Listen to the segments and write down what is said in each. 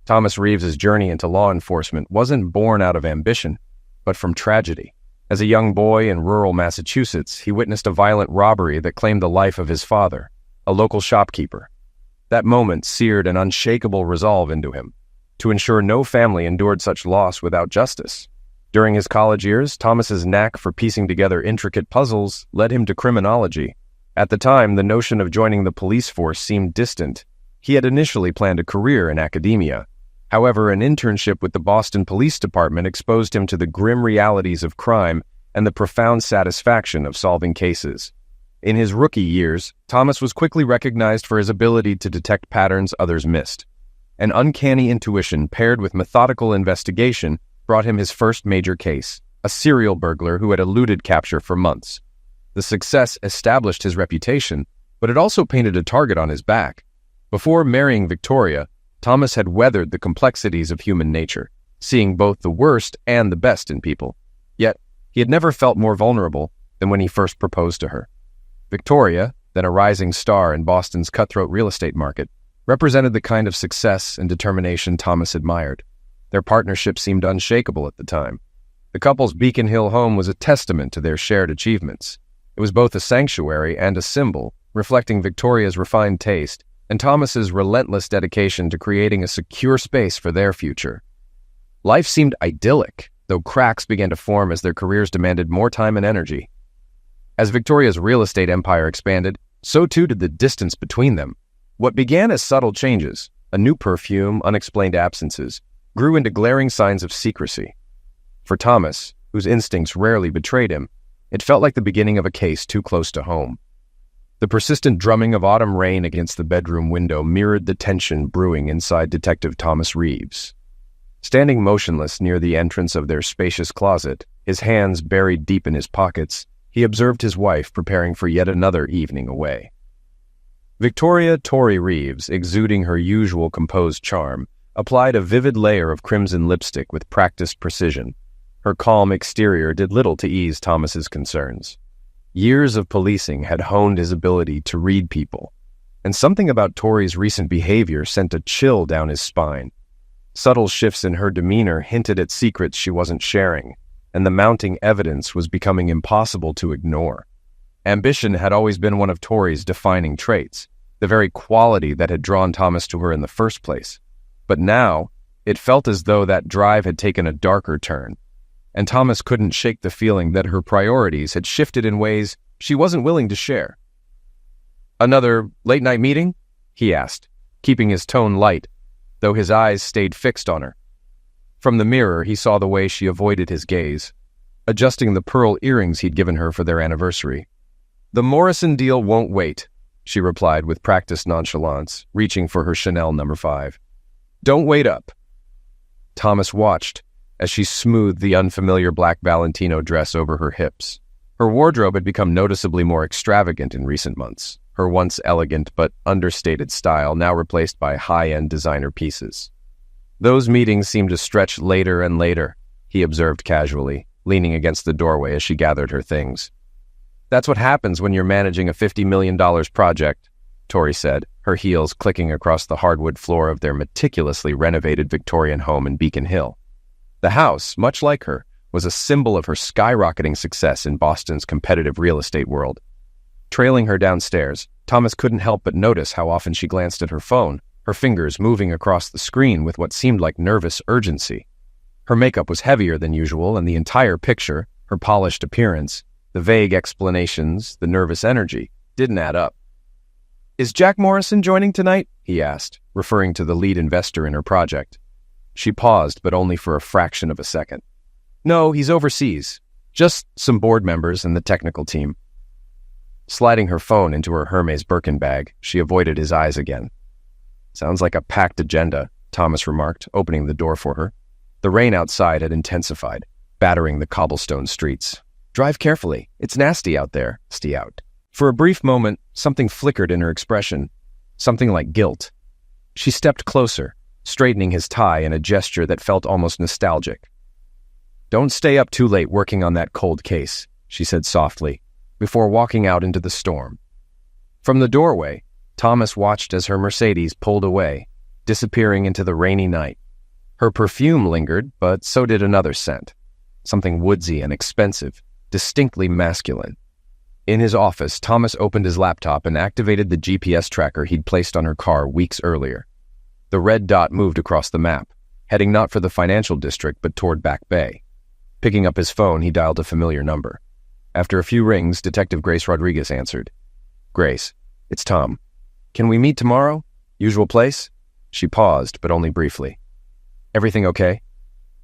Thomas Reeves's journey into law enforcement wasn't born out of ambition, but from tragedy. As a young boy in rural Massachusetts, he witnessed a violent robbery that claimed the life of his father, a local shopkeeper. That moment seared an unshakable resolve into him, to ensure no family endured such loss without justice. During his college years, Thomas's knack for piecing together intricate puzzles led him to criminology. At the time, the notion of joining the police force seemed distant. He had initially planned a career in academia. However, an internship with the Boston Police Department exposed him to the grim realities of crime and the profound satisfaction of solving cases. In his rookie years, Thomas was quickly recognized for his ability to detect patterns others missed. An uncanny intuition paired with methodical investigation brought him his first major case, a serial burglar who had eluded capture for months. The success established his reputation, but it also painted a target on his back. Before marrying Victoria, Thomas had weathered the complexities of human nature, seeing both the worst and the best in people. Yet, he had never felt more vulnerable than when he first proposed to her. Victoria, then a rising star in Boston's cutthroat real estate market, represented the kind of success and determination Thomas admired. Their partnership seemed unshakable at the time. The couple's Beacon Hill home was a testament to their shared achievements. It was both a sanctuary and a symbol, reflecting Victoria's refined taste and Thomas's relentless dedication to creating a secure space for their future. Life seemed idyllic, though cracks began to form as their careers demanded more time and energy. As Victoria's real estate empire expanded, so too did the distance between them. What began as subtle changes, a new perfume, unexplained absences, grew into glaring signs of secrecy. For Thomas, whose instincts rarely betrayed him, it felt like the beginning of a case too close to home. The persistent drumming of autumn rain against the bedroom window mirrored the tension brewing inside Detective Thomas Reeves. Standing motionless near the entrance of their spacious closet, his hands buried deep in his pockets, he observed his wife preparing for yet another evening away. Victoria Torrey Reeves, exuding her usual composed charm, applied a vivid layer of crimson lipstick with practiced precision. Her calm exterior did little to ease Thomas's concerns. Years of policing had honed his ability to read people, and something about Torrey's recent behavior sent a chill down his spine. Subtle shifts in her demeanor hinted at secrets she wasn't sharing, and the mounting evidence was becoming impossible to ignore. Ambition had always been one of Torrey's defining traits, the very quality that had drawn Thomas to her in the first place. But now, it felt as though that drive had taken a darker turn, and Thomas couldn't shake the feeling that her priorities had shifted in ways she wasn't willing to share. "Another late-night meeting?" he asked, keeping his tone light, though his eyes stayed fixed on her. From the mirror, he saw the way she avoided his gaze, adjusting the pearl earrings he'd given her for their anniversary. "The Morrison deal won't wait," she replied with practiced nonchalance, reaching for her Chanel No. 5. "Don't wait up." Thomas watched as she smoothed the unfamiliar black Valentino dress over her hips. Her wardrobe had become noticeably more extravagant in recent months, her once elegant but understated style now replaced by high-end designer pieces. "Those meetings seemed to stretch later and later," he observed casually, leaning against the doorway as she gathered her things. "That's what happens when you're managing a $50 million project," Torrey said, her heels clicking across the hardwood floor of their meticulously renovated Victorian home in Beacon Hill. The house, much like her, was a symbol of her skyrocketing success in Boston's competitive real estate world. Trailing her downstairs, Thomas couldn't help but notice how often she glanced at her phone, her fingers moving across the screen with what seemed like nervous urgency. Her makeup was heavier than usual, and the entire picture, her polished appearance, the vague explanations, the nervous energy, didn't add up. "Is Jack Morrison joining tonight?" he asked, referring to the lead investor in her project. She paused, but only for a fraction of a second. "No, he's overseas. Just some board members and the technical team." Sliding her phone into her Hermes Birkin bag, she avoided his eyes again. "Sounds like a packed agenda," Thomas remarked, opening the door for her. The rain outside had intensified, battering the cobblestone streets. "Drive carefully. It's nasty out there." Out. For a brief moment, something flickered in her expression, something like guilt. She stepped closer, straightening his tie in a gesture that felt almost nostalgic. "Don't stay up too late working on that cold case," she said softly, before walking out into the storm. From the doorway, Thomas watched as her Mercedes pulled away, disappearing into the rainy night. Her perfume lingered, but so did another scent. Something woodsy and expensive, distinctly masculine. In his office, Thomas opened his laptop and activated the GPS tracker he'd placed on her car weeks earlier. The red dot moved across the map, heading not for the financial district but toward Back Bay. Picking up his phone, he dialed a familiar number. After a few rings, Detective Grace Rodriguez answered. "Grace, it's Tom. Can we meet tomorrow? Usual place?" She paused, but only briefly. "Everything okay?"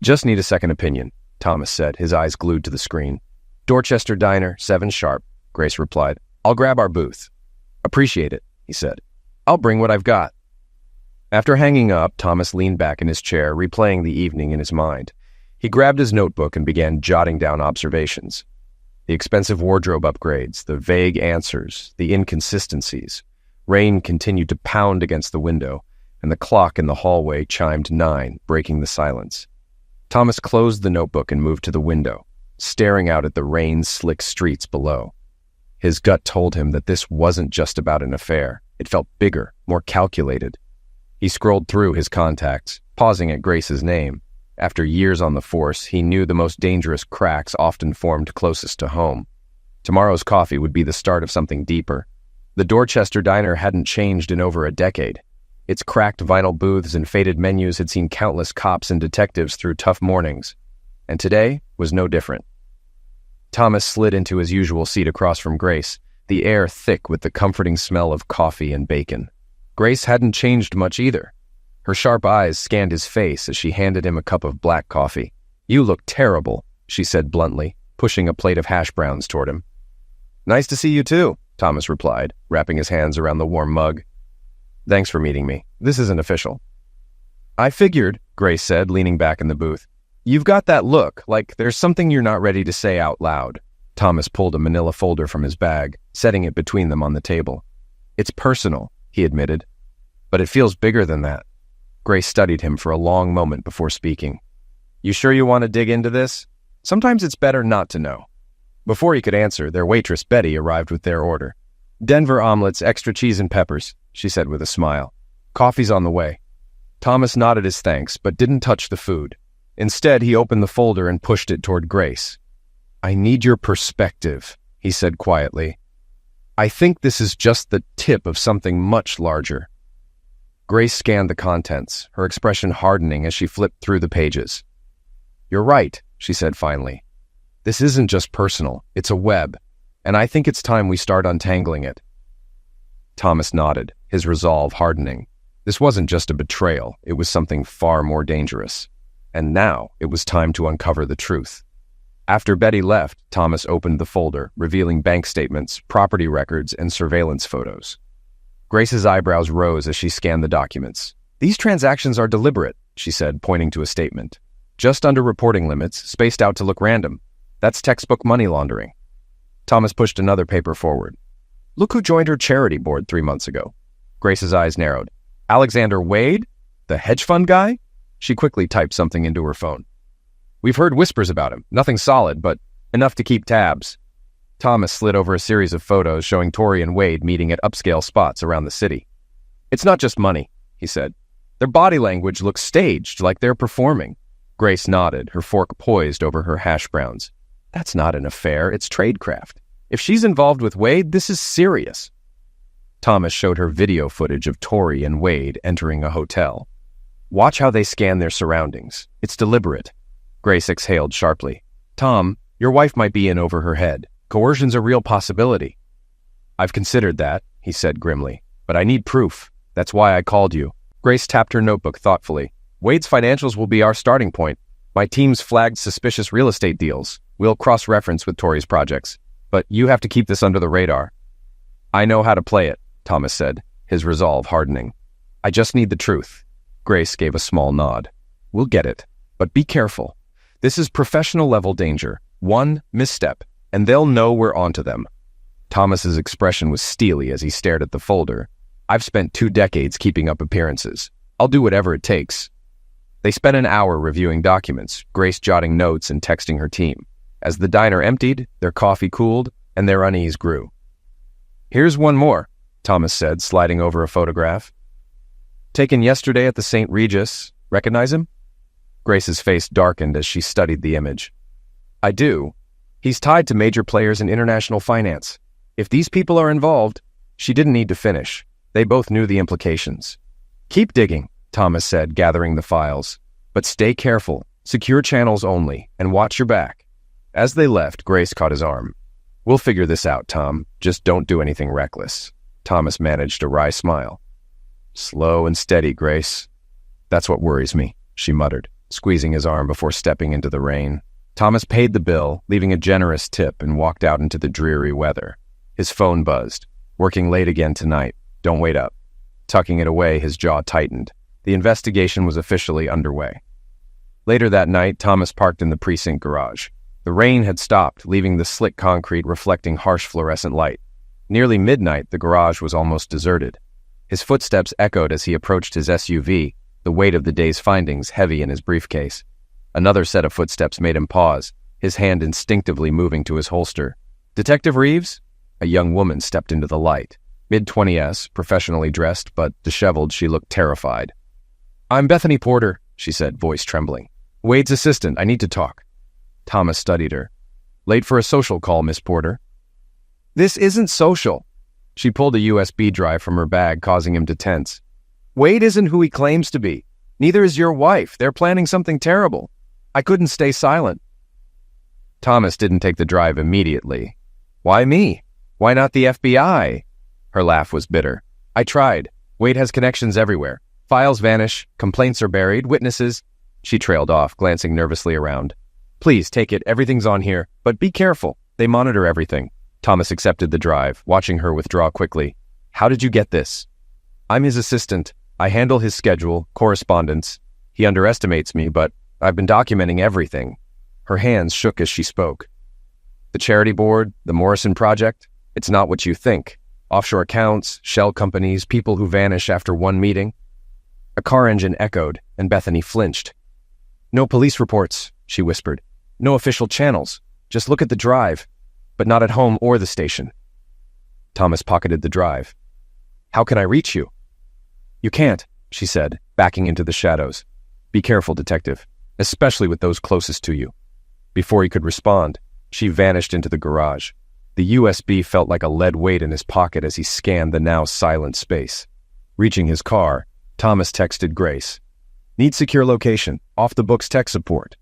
"Just need a second opinion," Thomas said, his eyes glued to the screen. "Dorchester Diner, 7 sharp," Grace replied. "I'll grab our booth." "Appreciate it," he said. "I'll bring what I've got." After hanging up, Thomas leaned back in his chair, replaying the evening in his mind. He grabbed his notebook and began jotting down observations. The expensive wardrobe upgrades, the vague answers, the inconsistencies. Rain continued to pound against the window, and the clock in the hallway chimed 9, breaking the silence. Thomas closed the notebook and moved to the window, staring out at the rain-slick streets below. His gut told him that this wasn't just about an affair. It felt bigger, more calculated. He scrolled through his contacts, pausing at Grace's name. After years on the force, he knew the most dangerous cracks often formed closest to home. Tomorrow's coffee would be the start of something deeper. The Dorchester Diner hadn't changed in over a decade. Its cracked vinyl booths and faded menus had seen countless cops and detectives through tough mornings. And today was no different. Thomas slid into his usual seat across from Grace, the air thick with the comforting smell of coffee and bacon. Grace hadn't changed much either. Her sharp eyes scanned his face as she handed him a cup of black coffee. "You look terrible," she said bluntly, pushing a plate of hash browns toward him. "Nice to see you too," Thomas replied, wrapping his hands around the warm mug. "Thanks for meeting me. This isn't official." "I figured," Grace said, leaning back in the booth. "You've got that look, like there's something you're not ready to say out loud." Thomas pulled a manila folder from his bag, setting it between them on the table. "It's personal," he admitted. "But it feels bigger than that." Grace studied him for a long moment before speaking. "You sure you want to dig into this? Sometimes it's better not to know." Before he could answer, their waitress Betty arrived with their order. "Denver omelets, extra cheese and peppers," she said with a smile. "Coffee's on the way." Thomas nodded his thanks, but didn't touch the food. Instead, he opened the folder and pushed it toward Grace. "I need your perspective," he said quietly. "I think this is just the tip of something much larger." Grace scanned the contents, her expression hardening as she flipped through the pages. "You're right," she said finally. "This isn't just personal, it's a web, and I think it's time we start untangling it." Thomas nodded, his resolve hardening. This wasn't just a betrayal, it was something far more dangerous. And now it was time to uncover the truth. After Betty left, Thomas opened the folder, revealing bank statements, property records, and surveillance photos. Grace's eyebrows rose as she scanned the documents. "These transactions are deliberate," she said, pointing to a statement. "Just under reporting limits, spaced out to look random. That's textbook money laundering." Thomas pushed another paper forward. "Look who joined her charity board 3 months ago." Grace's eyes narrowed. "Alexander Wade? The hedge fund guy?" She quickly typed something into her phone. "We've heard whispers about him. Nothing solid, but enough to keep tabs." Thomas slid over a series of photos showing Tori and Wade meeting at upscale spots around the city. "It's not just money," he said. "Their body language looks staged, like they're performing." Grace nodded, her fork poised over her hash browns. "That's not an affair, it's tradecraft. If she's involved with Wade, this is serious." Thomas showed her video footage of Tori and Wade entering a hotel. "Watch how they scan their surroundings. It's deliberate." Grace exhaled sharply. "Tom, your wife might be in over her head. Coercion's a real possibility." "I've considered that," he said grimly, "but I need proof. That's why I called you." Grace tapped her notebook thoughtfully. "Wade's financials will be our starting point. My team's flagged suspicious real estate deals. We'll cross-reference with Tori's projects. But you have to keep this under the radar." "I know how to play it," Thomas said, his resolve hardening. "I just need the truth." Grace gave a small nod. "We'll get it. But be careful. This is professional-level danger. One misstep, and they'll know we're onto them." Thomas's expression was steely as he stared at the folder. "I've spent 2 decades keeping up appearances. I'll do whatever it takes." They spent an hour reviewing documents, Grace jotting notes and texting her team. As the diner emptied, their coffee cooled, and their unease grew. "Here's one more," Thomas said, sliding over a photograph. Taken yesterday at the St. Regis. Recognize him? Grace's face darkened as she studied the image. I do. He's tied to major players in international finance. If these people are involved, she didn't need to finish. They both knew the implications. Keep digging, Thomas said, gathering the files. But stay careful, secure channels only, and watch your back. As they left, Grace caught his arm. We'll figure this out, Tom. Just don't do anything reckless. Thomas managed a wry smile. Slow and steady, Grace. That's what worries me, she muttered, squeezing his arm before stepping into the rain. Thomas paid the bill, leaving a generous tip, and walked out into the dreary weather. His phone buzzed. Working late again tonight. Don't wait up. Tucking it away, his jaw tightened. The investigation was officially underway. Later that night, Thomas parked in the precinct garage. The rain had stopped, leaving the slick concrete reflecting harsh fluorescent light. Nearly midnight, the garage was almost deserted. His footsteps echoed as he approached his SUV, the weight of the day's findings heavy in his briefcase. Another set of footsteps made him pause, his hand instinctively moving to his holster. Detective Reeves? A young woman stepped into the light. Mid-20s, professionally dressed, but disheveled, she looked terrified. I'm Bethany Porter, she said, voice trembling. Wade's assistant, I need to talk. Thomas studied her. Late for a social call, Miss Porter. This isn't social. She pulled a USB drive from her bag, causing him to tense. Wade isn't who he claims to be. Neither is your wife. They're planning something terrible. I couldn't stay silent. Thomas didn't take the drive immediately. Why me? Why not the FBI? Her laugh was bitter. I tried. Wade has connections everywhere. Files vanish, complaints are buried, witnesses. She trailed off, glancing nervously around. Please, take it. Everything's on here. But be careful. They monitor everything. Thomas accepted the drive, watching her withdraw quickly. How did you get this? I'm his assistant. I handle his schedule, correspondence. He underestimates me, but I've been documenting everything. Her hands shook as she spoke. The charity board, the Morrison Project, it's not what you think. Offshore accounts, shell companies, people who vanish after one meeting. A car engine echoed, and Bethany flinched. No police reports, she whispered. No official channels. Just look at the drive, but not at home or the station. Thomas pocketed the drive. How can I reach you? You can't, she said, backing into the shadows. Be careful, detective, especially with those closest to you. Before he could respond, she vanished into the garage. The USB felt like a lead weight in his pocket as he scanned the now silent space. Reaching his car, Thomas texted Grace. Need secure location, off the books tech support.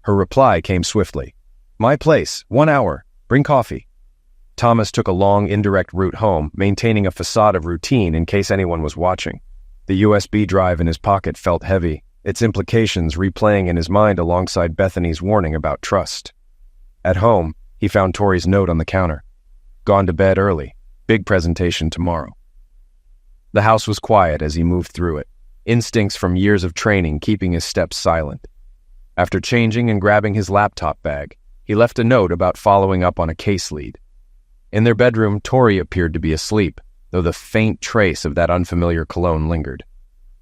Her reply came swiftly. My place, 1 hour, bring coffee. Thomas took a long indirect route home, maintaining a facade of routine in case anyone was watching. The USB drive in his pocket felt heavy, its implications replaying in his mind alongside Bethany's warning about trust. At home, he found Tori's note on the counter. Gone to bed early. Big presentation tomorrow. The house was quiet as he moved through it, instincts from years of training keeping his steps silent. After changing and grabbing his laptop bag, he left a note about following up on a case lead. In their bedroom, Tori appeared to be asleep, though the faint trace of that unfamiliar cologne lingered.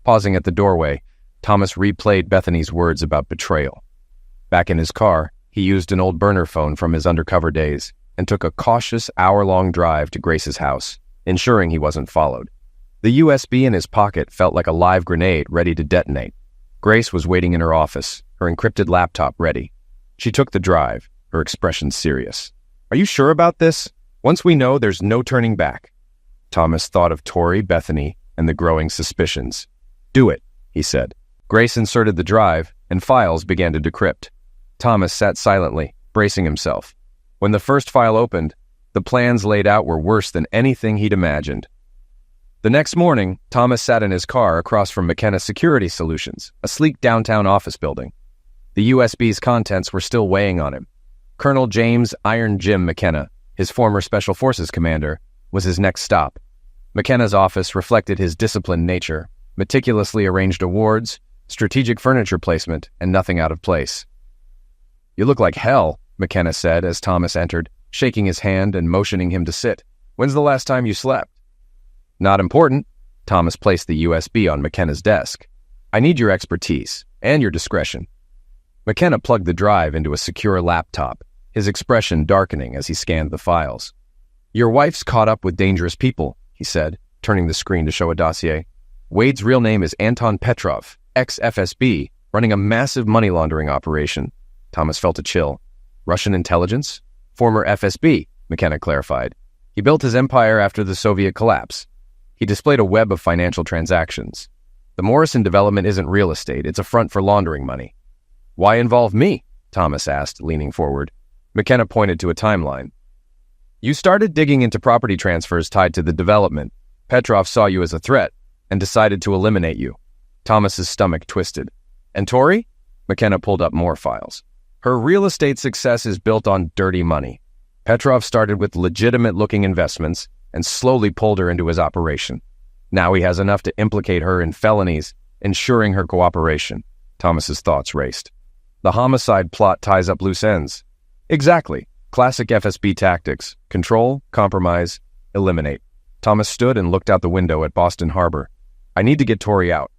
Pausing at the doorway, Thomas replayed Bethany's words about betrayal. Back in his car, he used an old burner phone from his undercover days and took a cautious hour-long drive to Grace's house, ensuring he wasn't followed. The USB in his pocket felt like a live grenade ready to detonate. Grace was waiting in her office, her encrypted laptop ready. She took the drive, her expression serious. Are you sure about this? Once we know, there's no turning back. Thomas thought of Tori, Bethany, and the growing suspicions. Do it, he said. Grace inserted the drive, and files began to decrypt. Thomas sat silently, bracing himself. When the first file opened, the plans laid out were worse than anything he'd imagined. The next morning, Thomas sat in his car across from McKenna Security Solutions, a sleek downtown office building. The USB's contents were still weighing on him. Colonel James Iron Jim McKenna, his former Special Forces commander, was his next stop. McKenna's office reflected his disciplined nature, meticulously arranged awards, strategic furniture placement, and nothing out of place. You look like hell, McKenna said as Thomas entered, shaking his hand and motioning him to sit. When's the last time you slept? Not important. Thomas placed the USB on McKenna's desk. I need your expertise and your discretion. McKenna plugged the drive into a secure laptop, his expression darkening as he scanned the files. Your wife's caught up with dangerous people, he said, turning the screen to show a dossier. Wade's real name is Anton Petrov, ex-FSB, running a massive money laundering operation. Thomas felt a chill. Russian intelligence? Former FSB, McKenna clarified. He built his empire after the Soviet collapse. He displayed a web of financial transactions. The Morrison development isn't real estate, it's a front for laundering money. Why involve me? Thomas asked, leaning forward. McKenna pointed to a timeline. You started digging into property transfers tied to the development. Petrov saw you as a threat and decided to eliminate you. Thomas's stomach twisted. And Tori? McKenna pulled up more files. Her real estate success is built on dirty money. Petrov started with legitimate-looking investments and slowly pulled her into his operation. Now he has enough to implicate her in felonies, ensuring her cooperation. Thomas's thoughts raced. The homicide plot ties up loose ends. Exactly. Classic FSB tactics. Control, compromise, eliminate. Thomas stood and looked out the window at Boston Harbor. I need to get Tori out.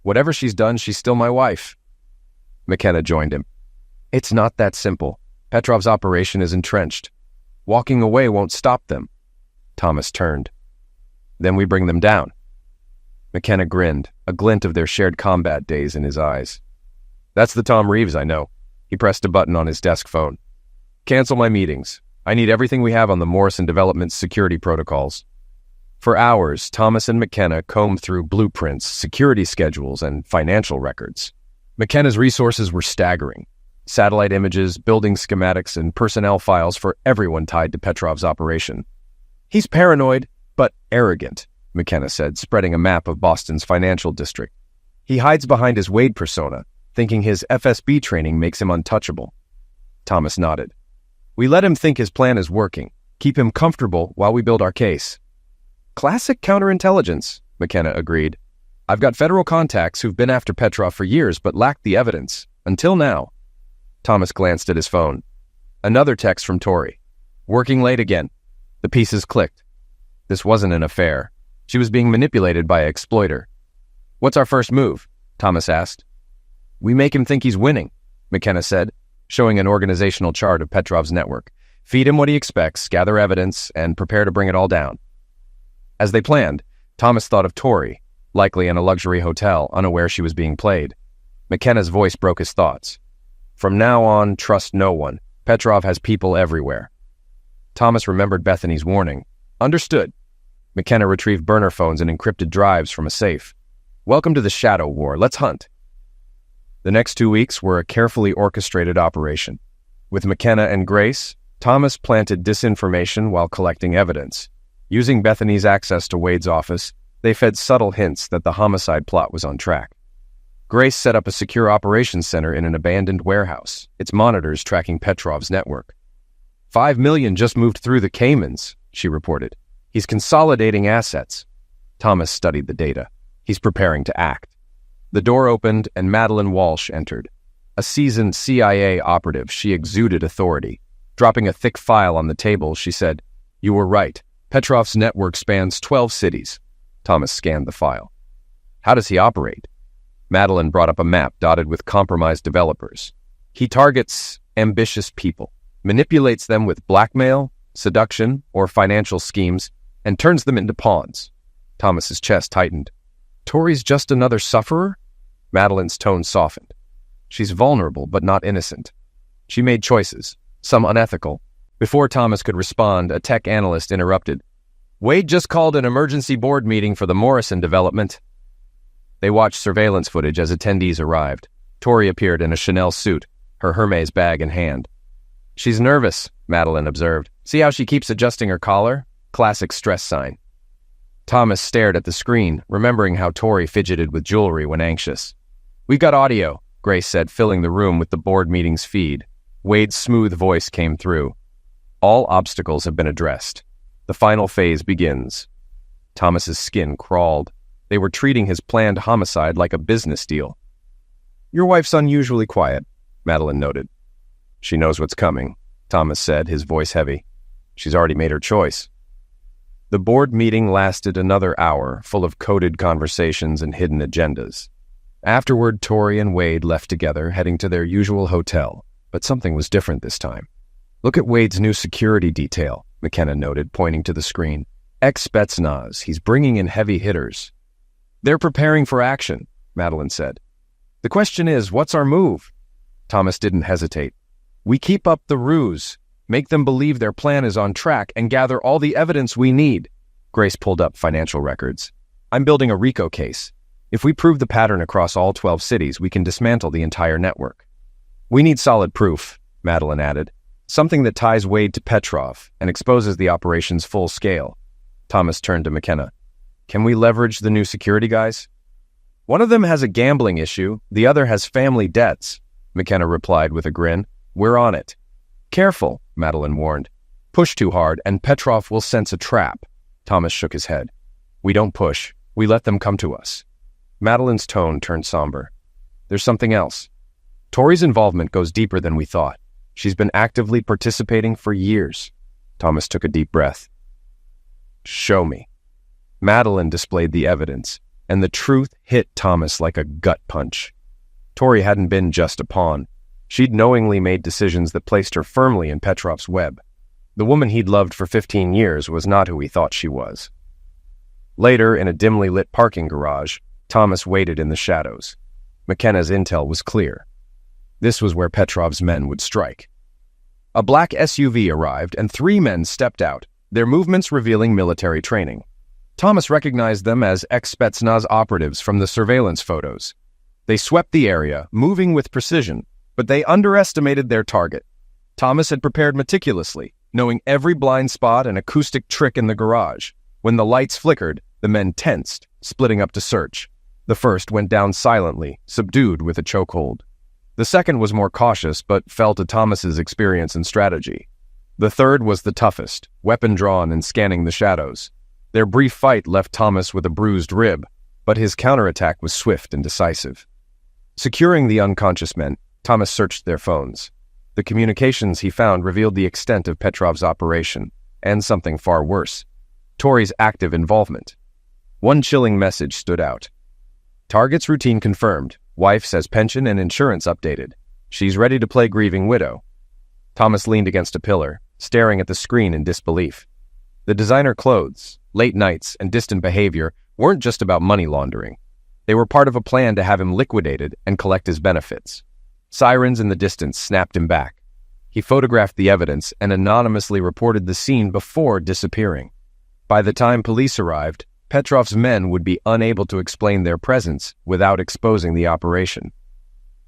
Whatever she's done, she's still my wife. McKenna joined him. It's not that simple. Petrov's operation is entrenched. Walking away won't stop them. Thomas turned. Then we bring them down. McKenna grinned, a glint of their shared combat days in his eyes. That's the Tom Reeves I know. He pressed a button on his desk phone. Cancel my meetings. I need everything we have on the Morrison Development's security protocols. For hours, Thomas and McKenna combed through blueprints, security schedules, and financial records. McKenna's resources were staggering. Satellite images, building schematics, and personnel files for everyone tied to Petrov's operation. He's paranoid, but arrogant, McKenna said, spreading a map of Boston's financial district. He hides behind his Wade persona, thinking his FSB training makes him untouchable. Thomas nodded. We let him think his plan is working, keep him comfortable while we build our case. Classic counterintelligence, McKenna agreed. I've got federal contacts who've been after Petrov for years but lacked the evidence, until now. Thomas glanced at his phone. Another text from Tori. Working late again. The pieces clicked. This wasn't an affair. She was being manipulated by an exploiter. What's our first move? Thomas asked. We make him think he's winning, McKenna said, showing an organizational chart of Petrov's network. Feed him what he expects, gather evidence, and prepare to bring it all down. As they planned, Thomas thought of Tori, likely in a luxury hotel, unaware she was being played. McKenna's voice broke his thoughts. From now on, trust no one. Petrov has people everywhere. Thomas remembered Bethany's warning. Understood. McKenna retrieved burner phones and encrypted drives from a safe. Welcome to the Shadow War. Let's hunt. The next 2 weeks were a carefully orchestrated operation. With McKenna and Grace, Thomas planted disinformation while collecting evidence. Using Bethany's access to Wade's office, they fed subtle hints that the homicide plot was on track. Grace set up a secure operations center in an abandoned warehouse, its monitors tracking Petrov's network. 5 million just moved through the Caymans, she reported. He's consolidating assets. Thomas studied the data. He's preparing to act. The door opened and Madeline Walsh entered. A seasoned CIA operative, she exuded authority. Dropping a thick file on the table, she said, You were right. Petrov's network spans 12 cities. Thomas scanned the file. How does he operate? Madeline brought up a map dotted with compromised developers. He targets ambitious people, manipulates them with blackmail, seduction, or financial schemes, and turns them into pawns. Thomas's chest tightened. Tori's just another sufferer? Madeline's tone softened. She's vulnerable, but not innocent. She made choices, some unethical. Before Thomas could respond, a tech analyst interrupted. Wade just called an emergency board meeting for the Morrison development. They watched surveillance footage as attendees arrived. Tori appeared in a Chanel suit, her Hermes bag in hand. She's nervous, Madeline observed. See how she keeps adjusting her collar? Classic stress sign. Thomas stared at the screen, remembering how Tori fidgeted with jewelry when anxious. We've got audio, Grace said, filling the room with the board meeting's feed. Wade's smooth voice came through. All obstacles have been addressed. The final phase begins. Thomas's skin crawled. They were treating his planned homicide like a business deal. Your wife's unusually quiet, Madeline noted. She knows what's coming, Thomas said, his voice heavy. She's already made her choice. The board meeting lasted another hour, full of coded conversations and hidden agendas. Afterward, Tori and Wade left together, heading to their usual hotel, but something was different this time. Look at Wade's new security detail, McKenna noted, pointing to the screen. Ex-Spetsnaz, he's bringing in heavy hitters. They're preparing for action, Madeline said. The question is, what's our move? Thomas didn't hesitate. We keep up the ruse, make them believe their plan is on track, and gather all the evidence we need. Grace pulled up financial records. I'm building a RICO case. If we prove the pattern across all 12 cities, we can dismantle the entire network. We need solid proof, Madeline added. Something that ties Wade to Petrov and exposes the operation's full scale. Thomas turned to McKenna. Can we leverage the new security guys? One of them has a gambling issue, the other has family debts, McKenna replied with a grin. We're on it. Careful, Madeline warned. Push too hard and Petrov will sense a trap. Thomas shook his head. We don't push. We let them come to us. Madeline's tone turned somber. There's something else. Tori's involvement goes deeper than we thought. She's been actively participating for years. Thomas took a deep breath. Show me. Madeline displayed the evidence, and the truth hit Thomas like a gut punch. Tori hadn't been just a pawn. She'd knowingly made decisions that placed her firmly in Petrov's web. The woman he'd loved for 15 years was not who he thought she was. Later, in a dimly lit parking garage, Thomas waited in the shadows. McKenna's intel was clear. This was where Petrov's men would strike. A black SUV arrived, and 3 men stepped out, their movements revealing military training. Thomas recognized them as ex-Spetsnaz operatives from the surveillance photos. They swept the area, moving with precision, but they underestimated their target. Thomas had prepared meticulously, knowing every blind spot and acoustic trick in the garage. When the lights flickered, the men tensed, splitting up to search. The first went down silently, subdued with a chokehold. The second was more cautious, but fell to Thomas's experience and strategy. The third was the toughest, weapon drawn and scanning the shadows. Their brief fight left Thomas with a bruised rib, but his counterattack was swift and decisive. Securing the unconscious men, Thomas searched their phones. The communications he found revealed the extent of Petrov's operation, and something far worse, Tori's active involvement. One chilling message stood out. Target's routine confirmed. Wife says pension and insurance updated. She's ready to play grieving widow. Thomas leaned against a pillar, staring at the screen in disbelief. The designer clothes, late nights, and distant behavior weren't just about money laundering. They were part of a plan to have him liquidated and collect his benefits. Sirens in the distance snapped him back. He photographed the evidence and anonymously reported the scene before disappearing. By the time police arrived, Petrov's men would be unable to explain their presence without exposing the operation.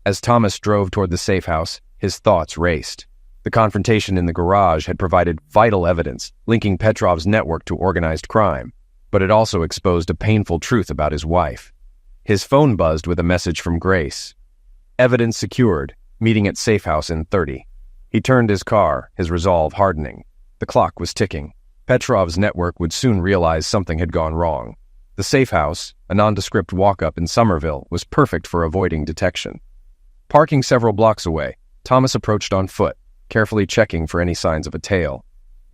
As Thomas drove toward the safe house, his thoughts raced. The confrontation in the garage had provided vital evidence linking Petrov's network to organized crime, but it also exposed a painful truth about his wife. His phone buzzed with a message from Grace. Evidence secured, meeting at safe house in 30. He turned his car, his resolve hardening. The clock was ticking. Petrov's network would soon realize something had gone wrong. The safe house, a nondescript walk-up in Somerville, was perfect for avoiding detection. Parking several blocks away, Thomas approached on foot, carefully checking for any signs of a tail.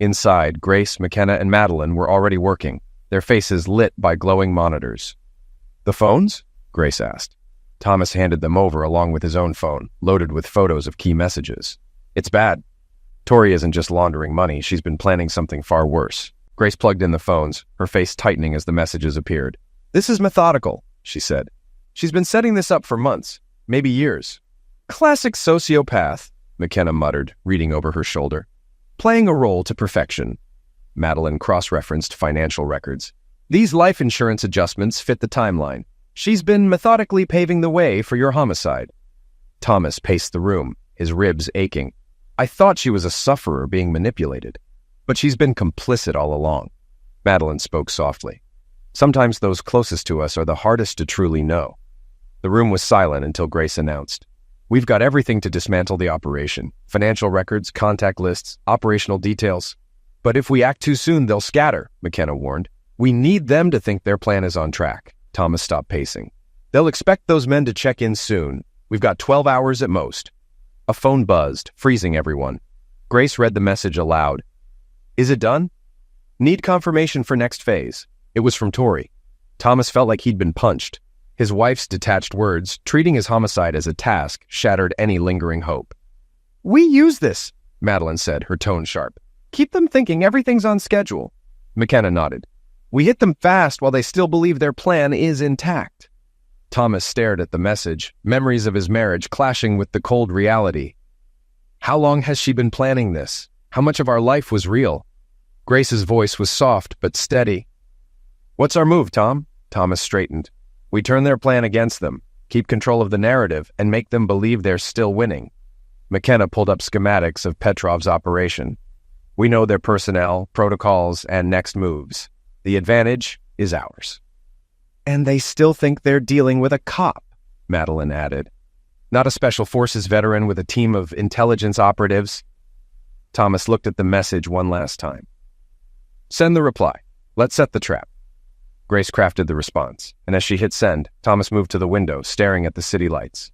Inside, Grace, McKenna, and Madeline were already working, their faces lit by glowing monitors. The phones? Grace asked. Thomas handed them over along with his own phone, loaded with photos of key messages. It's bad. Tori isn't just laundering money, she's been planning something far worse. Grace plugged in the phones, her face tightening as the messages appeared. This is methodical, she said. She's been setting this up for months, maybe years. Classic sociopath, McKenna muttered, reading over her shoulder. Playing a role to perfection. Madeline cross-referenced financial records. These life insurance adjustments fit the timeline. She's been methodically paving the way for your homicide. Thomas paced the room, his ribs aching. I thought she was a sufferer being manipulated, but she's been complicit all along. Madeline spoke softly. Sometimes those closest to us are the hardest to truly know. The room was silent until Grace announced. We've got everything to dismantle the operation. Financial records, contact lists, operational details. But if we act too soon, they'll scatter, McKenna warned. We need them to think their plan is on track. Thomas stopped pacing. They'll expect those men to check in soon. We've got 12 hours at most. A phone buzzed, freezing everyone. Grace read the message aloud. Is it done? Need confirmation for next phase. It was from Tori. Thomas felt like he'd been punched. His wife's detached words, treating his homicide as a task, shattered any lingering hope. We use this, Madeline said, her tone sharp. Keep them thinking everything's on schedule. McKenna nodded. We hit them fast while they still believe their plan is intact. Thomas stared at the message, memories of his marriage clashing with the cold reality. How long has she been planning this? How much of our life was real? Grace's voice was soft but steady. What's our move, Tom? Thomas straightened. We turn their plan against them, keep control of the narrative, and make them believe they're still winning. McKenna pulled up schematics of Petrov's operation. We know their personnel, protocols, and next moves. The advantage is ours. And they still think they're dealing with a cop, Madeline added. Not a special forces veteran with a team of intelligence operatives. Thomas looked at the message one last time. Send the reply. Let's set the trap. Grace crafted the response, and as she hit send, Thomas moved to the window, staring at the city lights.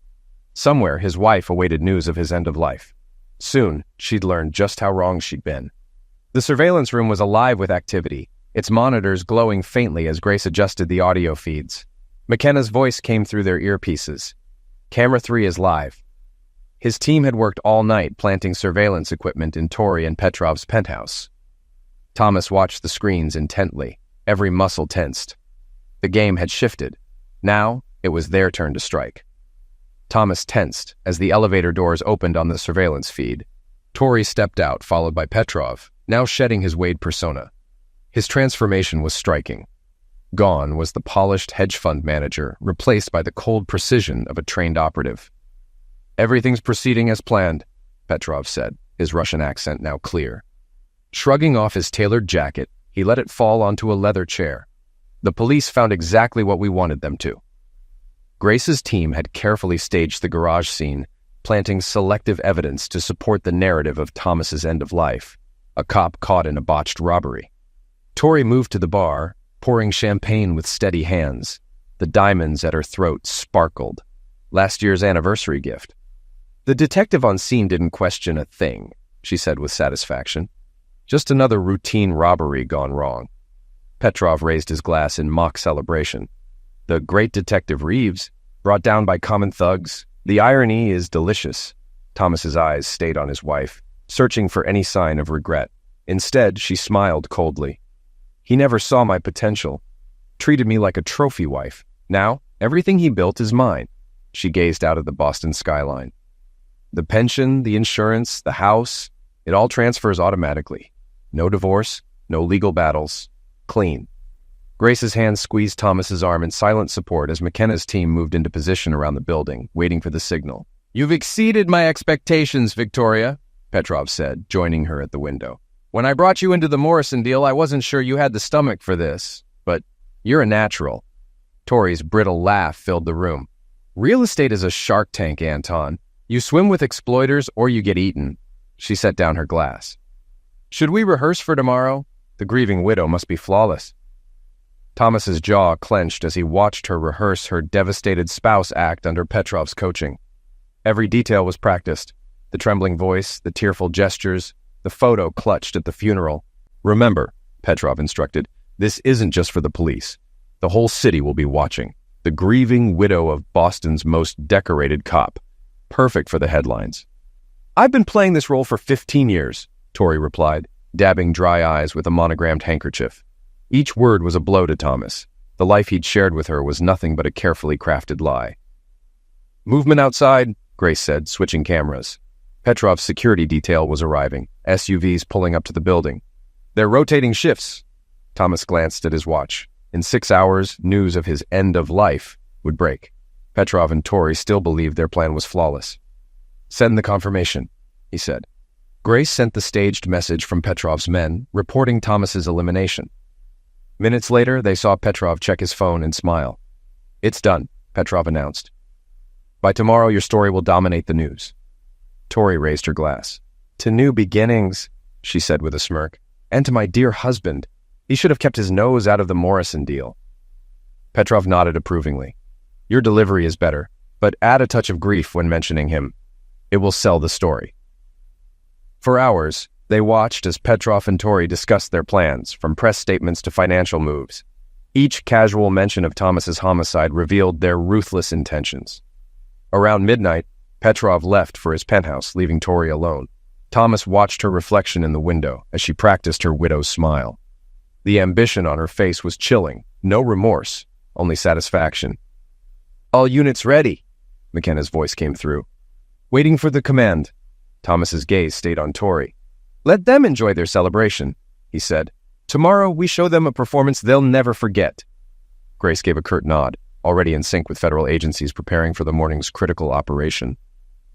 Somewhere, his wife awaited news of his end of life. Soon, she'd learn just how wrong she'd been. The surveillance room was alive with activity, its monitors glowing faintly as Grace adjusted the audio feeds. McKenna's voice came through their earpieces. Camera 3 is live. His team had worked all night planting surveillance equipment in Tori and Petrov's penthouse. Thomas watched the screens intently, every muscle tensed. The game had shifted. Now, it was their turn to strike. Thomas tensed as the elevator doors opened on the surveillance feed. Tori stepped out, followed by Petrov, now shedding his Wade persona. His transformation was striking. Gone was the polished hedge fund manager, replaced by the cold precision of a trained operative. Everything's proceeding as planned, Petrov said, his Russian accent now clear. Shrugging off his tailored jacket, he let it fall onto a leather chair. The police found exactly what we wanted them to. Grace's team had carefully staged the garage scene, planting selective evidence to support the narrative of Thomas's end of life, a cop caught in a botched robbery. Tori moved to the bar, pouring champagne with steady hands. The diamonds at her throat sparkled. Last year's anniversary gift. The detective on scene didn't question a thing, she said with satisfaction. Just another routine robbery gone wrong. Petrov raised his glass in mock celebration. The great Detective Reeves, brought down by common thugs. The irony is delicious. Thomas's eyes stayed on his wife, searching for any sign of regret. Instead, she smiled coldly. He never saw my potential. Treated me like a trophy wife. Now, everything he built is mine. She gazed out at the Boston skyline. The pension, the insurance, the house, it all transfers automatically. No divorce, no legal battles. Clean. Grace's hand squeezed Thomas's arm in silent support as McKenna's team moved into position around the building, waiting for the signal. You've exceeded my expectations, Victoria, Petrov said, joining her at the window. When I brought you into the Morrison deal, I wasn't sure you had the stomach for this, but you're a natural. Tori's brittle laugh filled the room. Real estate is a shark tank, Anton. You swim with exploiters or you get eaten. She set down her glass. Should we rehearse for tomorrow? The grieving widow must be flawless. Thomas's jaw clenched as he watched her rehearse her devastated spouse act under Petrov's coaching. Every detail was practiced. The trembling voice, the tearful gestures, the photo clutched at the funeral. Remember, Petrov instructed, this isn't just for the police. The whole city will be watching. The grieving widow of Boston's most decorated cop. Perfect for the headlines. I've been playing this role for 15 years, Tori replied, dabbing dry eyes with a monogrammed handkerchief. Each word was a blow to Thomas. The life he'd shared with her was nothing but a carefully crafted lie. Movement outside, Grace said, switching cameras. Petrov's security detail was arriving, SUVs pulling up to the building. They're rotating shifts. Thomas glanced at his watch. In 6 hours, news of his end of life would break. Petrov and Tori still believed their plan was flawless. Send the confirmation, he said. Grace sent the staged message from Petrov's men, reporting Thomas's elimination. Minutes later, they saw Petrov check his phone and smile. It's done, Petrov announced. By tomorrow, your story will dominate the news. Tori raised her glass. To new beginnings, she said with a smirk, and to my dear husband. He should have kept his nose out of the Morrison deal. Petrov nodded approvingly. Your delivery is better, but add a touch of grief when mentioning him. It will sell the story. For hours, they watched as Petrov and Tori discussed their plans, from press statements to financial moves. Each casual mention of Thomas's homicide revealed their ruthless intentions. Around midnight, Petrov left for his penthouse, leaving Tori alone. Thomas watched her reflection in the window as she practiced her widow's smile. The ambition on her face was chilling. No remorse, only satisfaction. "All units ready," McKenna's voice came through. "Waiting for the command." Thomas's gaze stayed on Tori. "Let them enjoy their celebration," he said. "Tomorrow we show them a performance they'll never forget." Grace gave a curt nod, already in sync with federal agencies preparing for the morning's critical operation.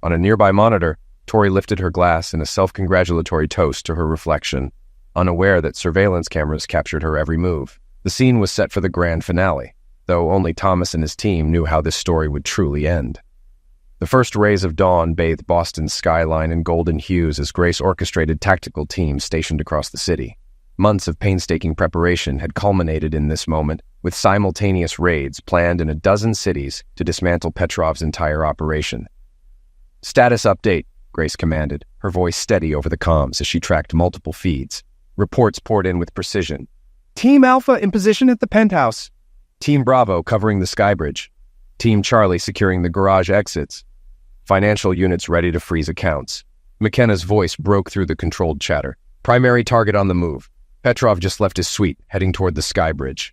On a nearby monitor, Tori lifted her glass in a self-congratulatory toast to her reflection, unaware that surveillance cameras captured her every move. The scene was set for the grand finale, though only Thomas and his team knew how this story would truly end. The first rays of dawn bathed Boston's skyline in golden hues as Grace orchestrated tactical teams stationed across the city. Months of painstaking preparation had culminated in this moment, with simultaneous raids planned in a dozen cities to dismantle Petrov's entire operation. "Status update," Grace commanded, her voice steady over the comms as she tracked multiple feeds. Reports poured in with precision. "Team Alpha in position at the penthouse. Team Bravo covering the skybridge. Team Charlie securing the garage exits. Financial units ready to freeze accounts." McKenna's voice broke through the controlled chatter. "Primary target on the move. Petrov just left his suite, heading toward the skybridge."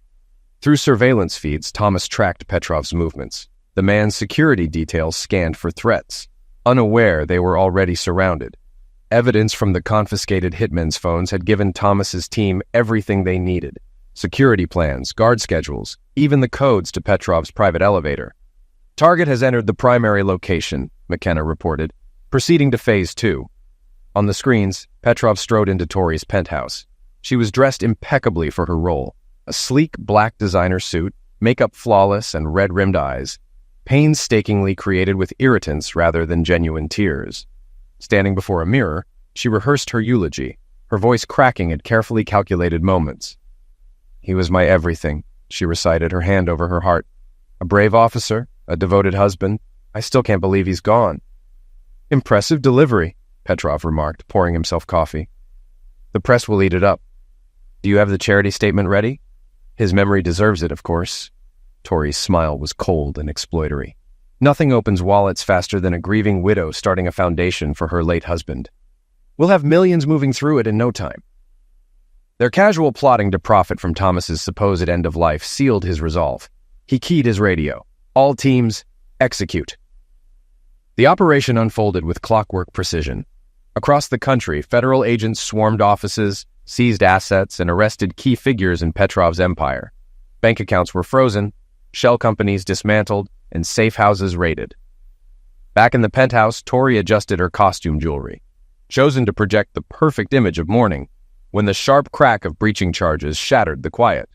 Through surveillance feeds, Thomas tracked Petrov's movements. The man's security details scanned for threats, unaware they were already surrounded. Evidence from the confiscated hitmen's phones had given Thomas's team everything they needed: security plans, guard schedules, even the codes to Petrov's private elevator. "Target has entered the primary location," McKenna reported, proceeding to Phase 2. On the screens, Petrov strode into Tori's penthouse. She was dressed impeccably for her role: a sleek black designer suit, makeup flawless, and red-rimmed eyes, painstakingly created with irritants rather than genuine tears. Standing before a mirror, she rehearsed her eulogy, her voice cracking at carefully calculated moments. "He was my everything," she recited, her hand over her heart. "A brave officer, a devoted husband. I still can't believe he's gone." "Impressive delivery," Petrov remarked, pouring himself coffee. "The press will eat it up. Do you have the charity statement ready? His memory deserves it, of course." Tori's smile was cold and exploitory. "Nothing opens wallets faster than a grieving widow starting a foundation for her late husband. We'll have millions moving through it in no time." Their casual plotting to profit from Thomas's supposed end of life sealed his resolve. He keyed his radio. "All teams, execute." The operation unfolded with clockwork precision. Across the country, federal agents swarmed offices, seized assets, and arrested key figures in Petrov's empire. Bank accounts were frozen, shell companies dismantled, and safe houses raided. Back in the penthouse, Tori adjusted her costume jewelry, chosen to project the perfect image of mourning, when the sharp crack of breaching charges shattered the quiet.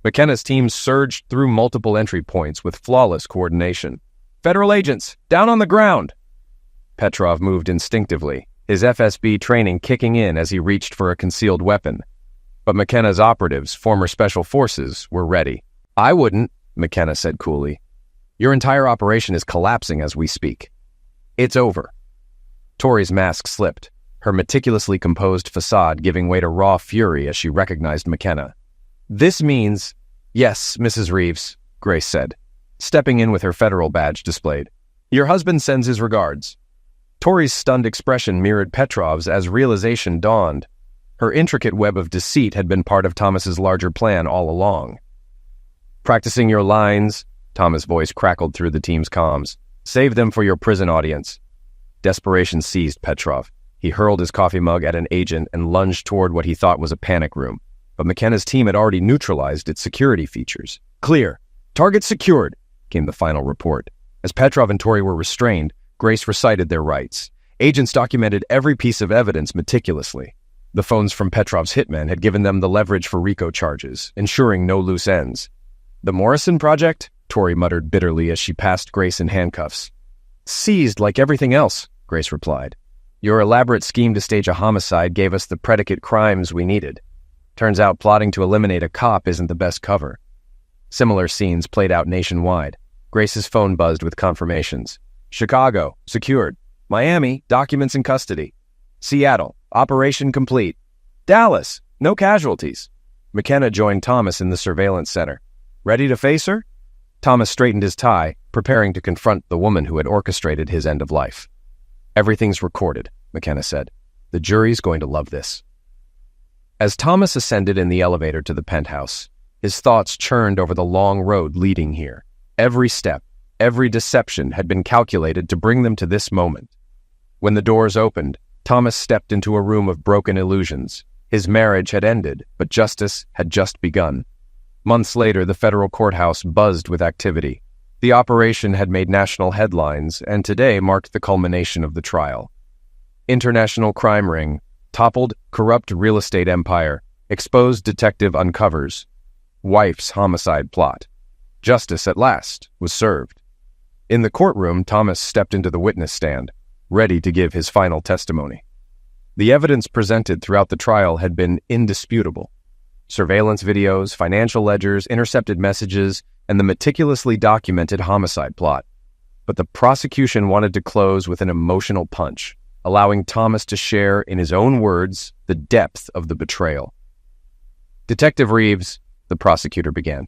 McKenna's team surged through multiple entry points with flawless coordination. "Federal agents, down on the ground!" Petrov moved instinctively, his FSB training kicking in as he reached for a concealed weapon. But McKenna's operatives, former special forces, were ready. "I wouldn't," McKenna said coolly. "Your entire operation is collapsing as we speak. It's over." Tori's mask slipped, her meticulously composed facade giving way to raw fury as she recognized McKenna. "This means—" "Yes, Mrs. Reeves," Grace said, stepping in with her federal badge displayed. "Your husband sends his regards." Tori's stunned expression mirrored Petrov's as realization dawned. Her intricate web of deceit had been part of Thomas's larger plan all along. "Practicing your lines," Thomas' voice crackled through the team's comms. "Save them for your prison audience." Desperation seized Petrov. He hurled his coffee mug at an agent and lunged toward what he thought was a panic room. But McKenna's team had already neutralized its security features. "Clear. Target secured," came the final report. As Petrov and Tori were restrained, Grace recited their rights. Agents documented every piece of evidence meticulously. The phones from Petrov's hitmen had given them the leverage for RICO charges, ensuring no loose ends. "The Morrison Project?" Tori muttered bitterly as she passed Grace in handcuffs. "Seized like everything else," Grace replied. "Your elaborate scheme to stage a homicide gave us the predicate crimes we needed. Turns out plotting to eliminate a cop isn't the best cover." Similar scenes played out nationwide. Grace's phone buzzed with confirmations. "Chicago, secured. Miami, documents in custody. Seattle, operation complete. Dallas, no casualties." McKenna joined Thomas in the surveillance center. "Ready to face her?" Thomas straightened his tie, preparing to confront the woman who had orchestrated his end of life. "Everything's recorded," McKenna said. "The jury's going to love this." As Thomas ascended in the elevator to the penthouse, his thoughts churned over the long road leading here. Every step, every deception had been calculated to bring them to this moment. When the doors opened, Thomas stepped into a room of broken illusions. His marriage had ended, but justice had just begun. Months later, the federal courthouse buzzed with activity. The operation had made national headlines, and today marked the culmination of the trial. International crime ring, toppled corrupt real estate empire, exposed detective uncovers, wife's homicide plot. Justice at last was served. In the courtroom, Thomas stepped into the witness stand, ready to give his final testimony. The evidence presented throughout the trial had been indisputable. Surveillance videos, financial ledgers, intercepted messages, and the meticulously documented homicide plot. But the prosecution wanted to close with an emotional punch, allowing Thomas to share, in his own words, the depth of the betrayal. "Detective Reeves," the prosecutor began,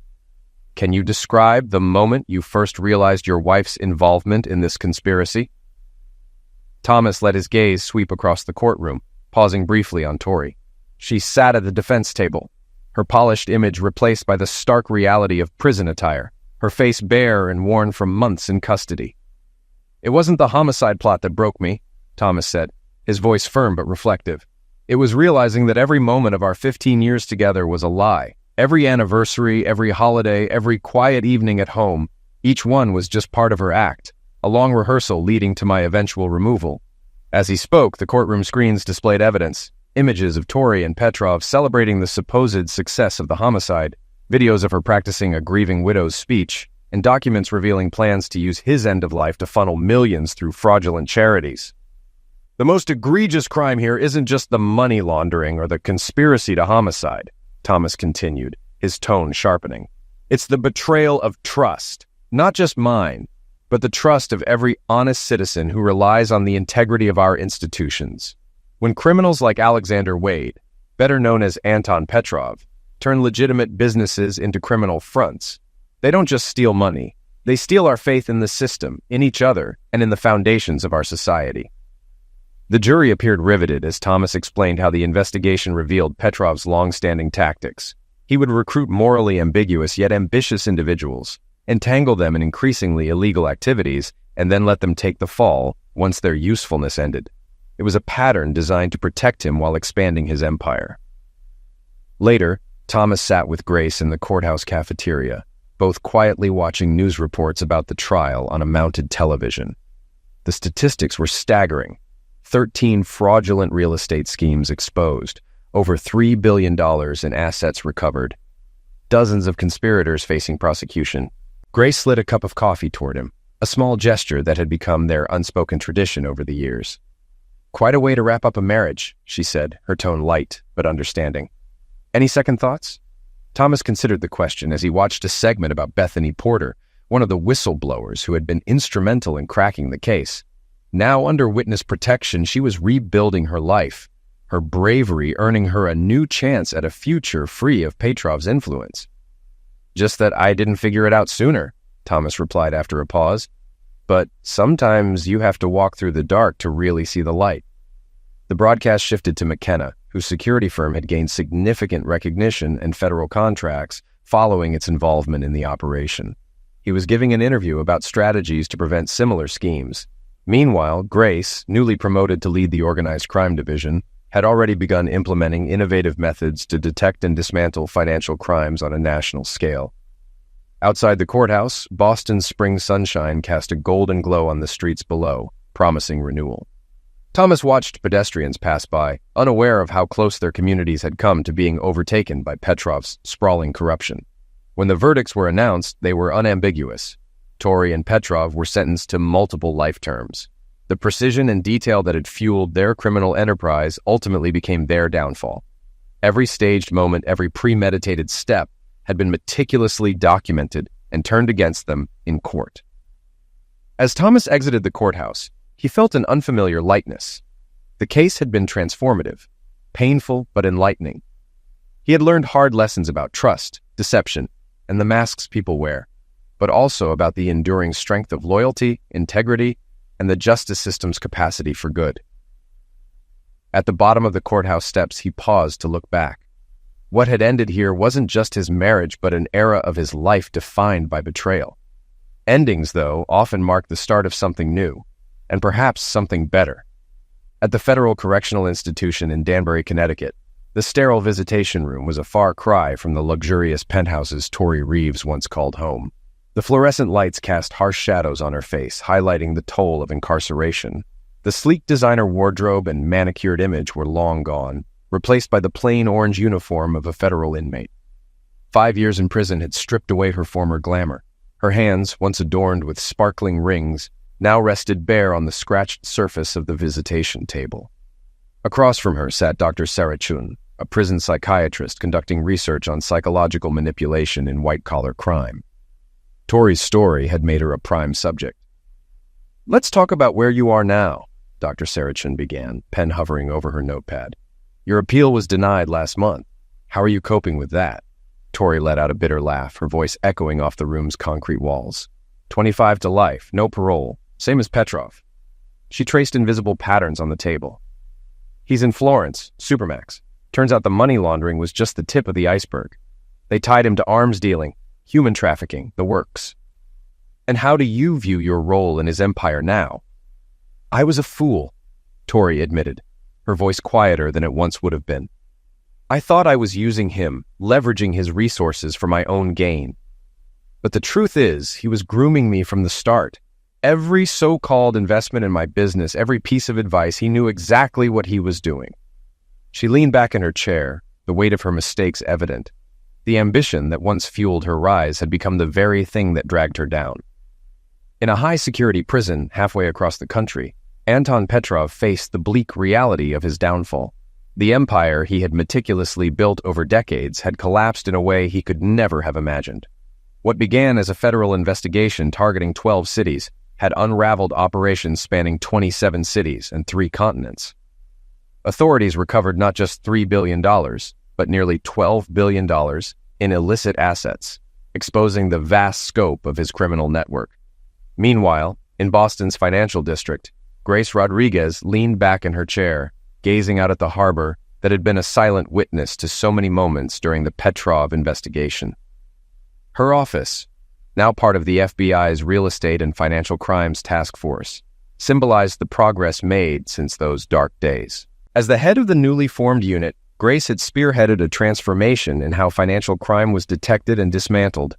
"can you describe the moment you first realized your wife's involvement in this conspiracy?" Thomas let his gaze sweep across the courtroom, pausing briefly on Tori. She sat at the defense table, her polished image replaced by the stark reality of prison attire, her face bare and worn from months in custody. "It wasn't the homicide plot that broke me," Thomas said, his voice firm but reflective. "It was realizing that every moment of our 15 years together was a lie. Every anniversary, every holiday, every quiet evening at home, each one was just part of her act, a long rehearsal leading to my eventual removal." As he spoke, the courtroom screens displayed evidence, images of Tori and Petrov celebrating the supposed success of the homicide, videos of her practicing a grieving widow's speech, and documents revealing plans to use his end of life to funnel millions through fraudulent charities. "The most egregious crime here isn't just the money laundering or the conspiracy to homicide," Thomas continued, his tone sharpening. "It's the betrayal of trust, not just mine, but the trust of every honest citizen who relies on the integrity of our institutions. When criminals like Alexander Wade, better known as Anton Petrov, turn legitimate businesses into criminal fronts, they don't just steal money, they steal our faith in the system, in each other, and in the foundations of our society." The jury appeared riveted as Thomas explained how the investigation revealed Petrov's long-standing tactics. He would recruit morally ambiguous yet ambitious individuals, entangle them in increasingly illegal activities, and then let them take the fall once their usefulness ended. It was a pattern designed to protect him while expanding his empire. Later, Thomas sat with Grace in the courthouse cafeteria, both quietly watching news reports about the trial on a mounted television. The statistics were staggering. 13 fraudulent real estate schemes exposed, over $3 billion in assets recovered, dozens of conspirators facing prosecution. Grace slid a cup of coffee toward him, a small gesture that had become their unspoken tradition over the years. "Quite a way to wrap up a marriage," she said, her tone light but understanding. "Any second thoughts?" Thomas considered the question as he watched a segment about Bethany Porter, one of the whistleblowers who had been instrumental in cracking the case. Now under witness protection, she was rebuilding her life, her bravery earning her a new chance at a future free of Petrov's influence. "Just that I didn't figure it out sooner," Thomas replied after a pause. "But sometimes you have to walk through the dark to really see the light." The broadcast shifted to McKenna, whose security firm had gained significant recognition and federal contracts following its involvement in the operation. He was giving an interview about strategies to prevent similar schemes. Meanwhile, Grace, newly promoted to lead the organized crime division, had already begun implementing innovative methods to detect and dismantle financial crimes on a national scale. Outside the courthouse, Boston's spring sunshine cast a golden glow on the streets below, promising renewal. Thomas watched pedestrians pass by, unaware of how close their communities had come to being overtaken by Petrov's sprawling corruption. When the verdicts were announced, they were unambiguous. Tori and Petrov were sentenced to multiple life terms. The precision and detail that had fueled their criminal enterprise ultimately became their downfall. Every staged moment, every premeditated step had been meticulously documented and turned against them in court. As Thomas exited the courthouse, he felt an unfamiliar lightness. The case had been transformative, painful but enlightening. He had learned hard lessons about trust, deception, and the masks people wear, but also about the enduring strength of loyalty, integrity, and the justice system's capacity for good. At the bottom of the courthouse steps, he paused to look back. What had ended here wasn't just his marriage, but an era of his life defined by betrayal. Endings, though, often mark the start of something new, and perhaps something better. At the Federal Correctional Institution in Danbury, Connecticut, the sterile visitation room was a far cry from the luxurious penthouses Tori Reeves once called home. The fluorescent lights cast harsh shadows on her face, highlighting the toll of incarceration. The sleek designer wardrobe and manicured image were long gone, replaced by the plain orange uniform of a federal inmate. 5 years in prison had stripped away her former glamour. Her hands, once adorned with sparkling rings, now rested bare on the scratched surface of the visitation table. Across from her sat Dr. Sarachun, a prison psychiatrist conducting research on psychological manipulation in white-collar crime. Tori's story had made her a prime subject. "Let's talk about where you are now," Dr. Sarachun began, pen hovering over her notepad. "Your appeal was denied last month. How are you coping with that?" Tori let out a bitter laugh, her voice echoing off the room's concrete walls. 25 to life, no parole, same as Petrov. She traced invisible patterns on the table. "He's in Florence, Supermax. Turns out the money laundering was just the tip of the iceberg. They tied him to arms dealing, human trafficking, the works. And how do you view your role in his empire now?" "I was a fool," Tori admitted, her voice quieter than it once would have been. "I thought I was using him, leveraging his resources for my own gain. But the truth is, he was grooming me from the start. Every so-called investment in my business, every piece of advice, he knew exactly what he was doing." She leaned back in her chair, the weight of her mistakes evident. The ambition that once fueled her rise had become the very thing that dragged her down. In a high-security prison halfway across the country, Anton Petrov faced the bleak reality of his downfall. The empire he had meticulously built over decades had collapsed in a way he could never have imagined. What began as a federal investigation targeting 12 cities had unraveled operations spanning 27 cities and 3 continents. Authorities recovered not just $3 billion, but nearly $12 billion in illicit assets, exposing the vast scope of his criminal network. Meanwhile, in Boston's financial district, Grace Rodriguez leaned back in her chair, gazing out at the harbor that had been a silent witness to so many moments during the Petrov investigation. Her office, now part of the FBI's Real Estate and Financial Crimes Task Force, symbolized the progress made since those dark days. As the head of the newly formed unit, Grace had spearheaded a transformation in how financial crime was detected and dismantled.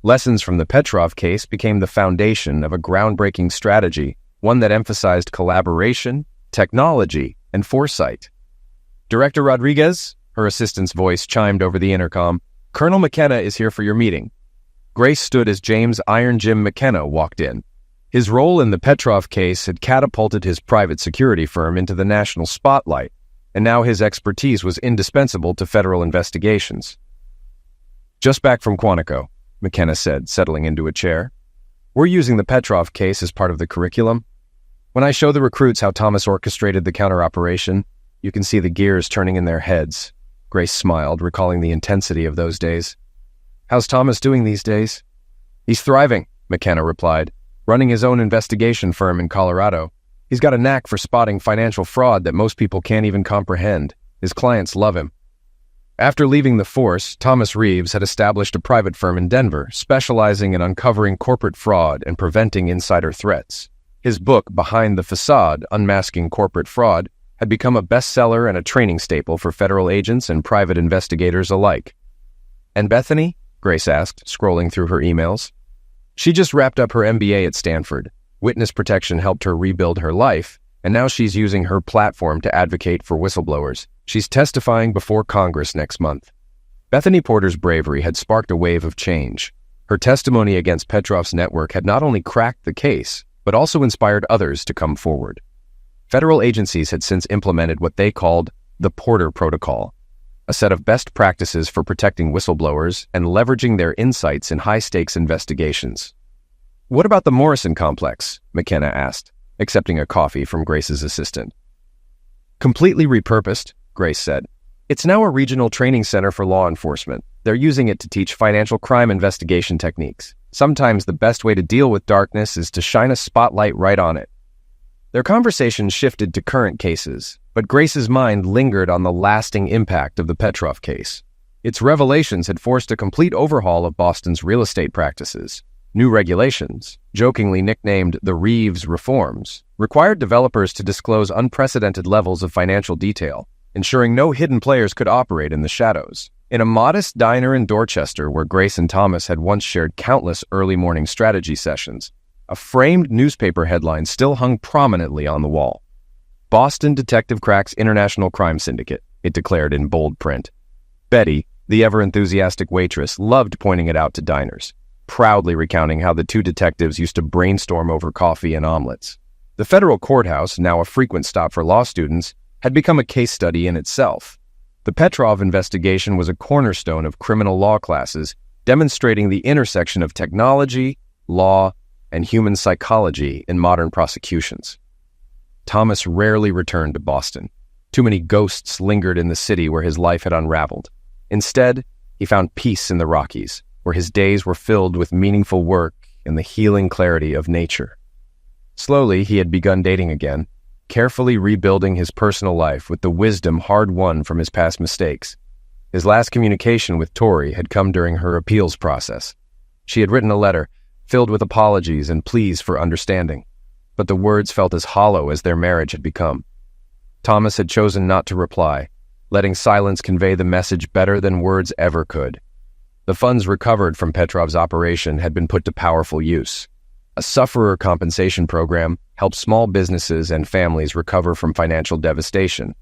Lessons from the Petrov case became the foundation of a groundbreaking strategy, one that emphasized collaboration, technology, and foresight. "Director Rodriguez," her assistant's voice chimed over the intercom, "Colonel McKenna is here for your meeting." Grace stood as James "Iron Jim" McKenna walked in. His role in the Petrov case had catapulted his private security firm into the national spotlight, and now his expertise was indispensable to federal investigations. "Just back from Quantico," McKenna said, settling into a chair. "We're using the Petrov case as part of the curriculum. When I show the recruits how Thomas orchestrated the counter-operation, you can see the gears turning in their heads." Grace smiled, recalling the intensity of those days. "How's Thomas doing these days?" "He's thriving," McKenna replied, "running his own investigation firm in Colorado. He's got a knack for spotting financial fraud that most people can't even comprehend. His clients love him." After leaving the force, Thomas Reeves had established a private firm in Denver, specializing in uncovering corporate fraud and preventing insider threats. His book, Behind the Facade, Unmasking Corporate Fraud, had become a bestseller and a training staple for federal agents and private investigators alike. "And Bethany?" Grace asked, scrolling through her emails. "She just wrapped up her MBA at Stanford. Witness protection helped her rebuild her life, and now she's using her platform to advocate for whistleblowers. She's testifying before Congress next month." Bethany Porter's bravery had sparked a wave of change. Her testimony against Petrov's network had not only cracked the case, but also inspired others to come forward. Federal agencies had since implemented what they called the Porter Protocol, a set of best practices for protecting whistleblowers and leveraging their insights in high-stakes investigations. "What about the Morrison complex?" McKenna asked, accepting a coffee from Grace's assistant. "Completely repurposed," Grace said. "It's now a regional training center for law enforcement. They're using it to teach financial crime investigation techniques. Sometimes the best way to deal with darkness is to shine a spotlight right on it." Their conversation shifted to current cases, but But Grace's mind lingered on the lasting impact of the Petrov case. Its revelations had forced a complete overhaul of Boston's real estate practices. New regulations, jokingly nicknamed the Reeves Reforms, required developers to disclose unprecedented levels of financial detail, ensuring no hidden players could operate in the shadows. In a modest diner in Dorchester, where Grace and Thomas had once shared countless early morning strategy sessions, a framed newspaper headline still hung prominently on the wall. "Boston detective cracks international crime syndicate," it declared in bold print. Betty, the ever-enthusiastic waitress, loved pointing it out to diners, proudly recounting how the two detectives used to brainstorm over coffee and omelets. The federal courthouse, now a frequent stop for law students, had become a case study in itself. The Petrov investigation was a cornerstone of criminal law classes, demonstrating the intersection of technology, law, and human psychology in modern prosecutions. Thomas rarely returned to Boston. Too many ghosts lingered in the city where his life had unraveled. Instead, he found peace in the Rockies, where his days were filled with meaningful work and the healing clarity of nature. Slowly, he had begun dating again, carefully rebuilding his personal life with the wisdom hard-won from his past mistakes. His last communication with Tori had come during her appeals process. She had written a letter, filled with apologies and pleas for understanding, but the words felt as hollow as their marriage had become. Thomas had chosen not to reply, letting silence convey the message better than words ever could. The funds recovered from Petrov's operation had been put to powerful use. A sufferer compensation program helped small businesses and families recover from financial devastation,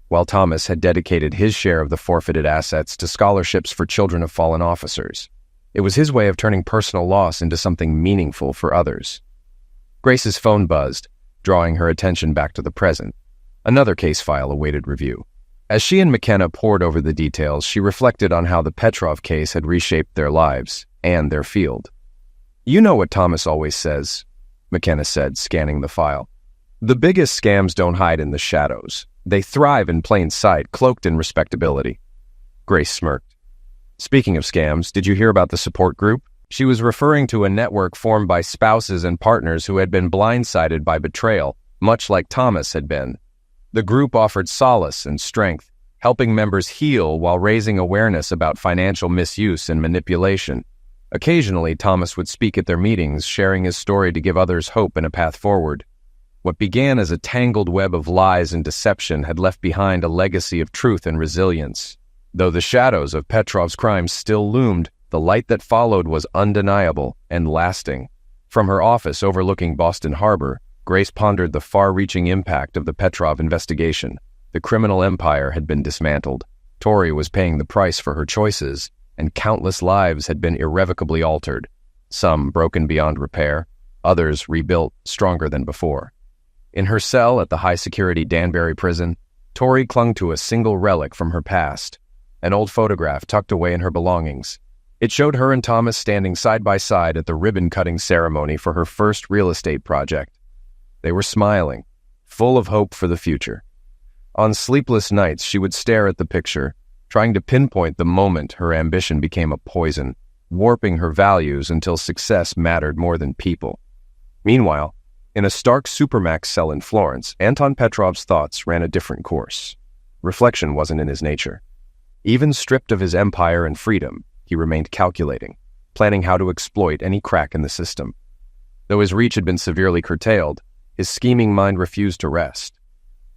while Thomas had dedicated his share of the forfeited assets to scholarships for children of fallen officers. It was his way of turning personal loss into something meaningful for others. Grace's phone buzzed, drawing her attention back to the present. Another case file awaited review. As she and McKenna pored over the details, she reflected on how the Petrov case had reshaped their lives and their field. "You know what Thomas always says," McKenna said, scanning the file. "The biggest scams don't hide in the shadows. They thrive in plain sight, cloaked in respectability." Grace smirked. "Speaking of scams, did you hear about the support group?" She was referring to a network formed by spouses and partners who had been blindsided by betrayal, much like Thomas had been. The group offered solace and strength, helping members heal while raising awareness about financial misuse and manipulation. Occasionally, Thomas would speak at their meetings, sharing his story to give others hope and a path forward. What began as a tangled web of lies and deception had left behind a legacy of truth and resilience. Though the shadows of Petrov's crimes still loomed, the light that followed was undeniable and lasting. From her office overlooking Boston Harbor, Grace pondered the far-reaching impact of the Petrov investigation. The criminal empire had been dismantled. Tori was paying the price for her choices, and countless lives had been irrevocably altered, some broken beyond repair, others rebuilt stronger than before. In her cell at the high-security Danbury prison, Tori clung to a single relic from her past, an old photograph tucked away in her belongings. It showed her and Thomas standing side by side at the ribbon-cutting ceremony for her first real estate project. They were smiling, full of hope for the future. On sleepless nights, she would stare at the picture, trying to pinpoint the moment her ambition became a poison, warping her values until success mattered more than people. Meanwhile, in a stark supermax cell in Florence, Anton Petrov's thoughts ran a different course. Reflection wasn't in his nature. Even stripped of his empire and freedom, he remained calculating, planning how to exploit any crack in the system. Though his reach had been severely curtailed, his scheming mind refused to rest.